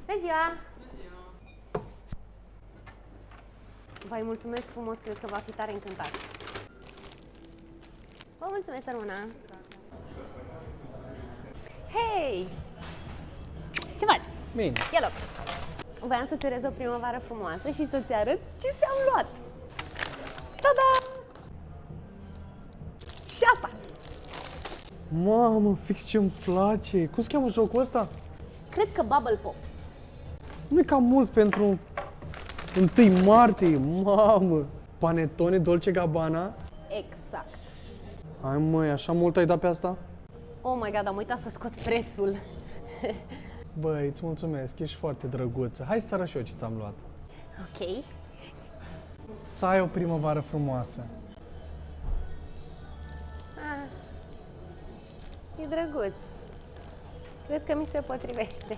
Bună ziua! Vă mulțumesc frumos, cred că va fi tare încântat. Vă mulțumesc, sărmâna! Hei! Ce faci? Bine. Ia loc! Voiam să-ți urez o primăvară frumoasă și să-ți arăt ce ți-am luat! Ta-da! Și asta! Mamă, fix ce-mi place! Cum se cheamă jocul ăsta? Cred că Bubble Pops. Nu e cam mult pentru 1 martie, mamă! Panettone Dolce Gabbana? Exact. Hai măi, așa mult ai dat pe asta? Oh my god, am uitat să scot prețul. Băi, îți mulțumesc, ești foarte drăguță. Hai să arăt și eu ce ți-am luat. Ok. Să ai o primăvară frumoasă. Ah, e drăguț. Cred că mi se potrivește.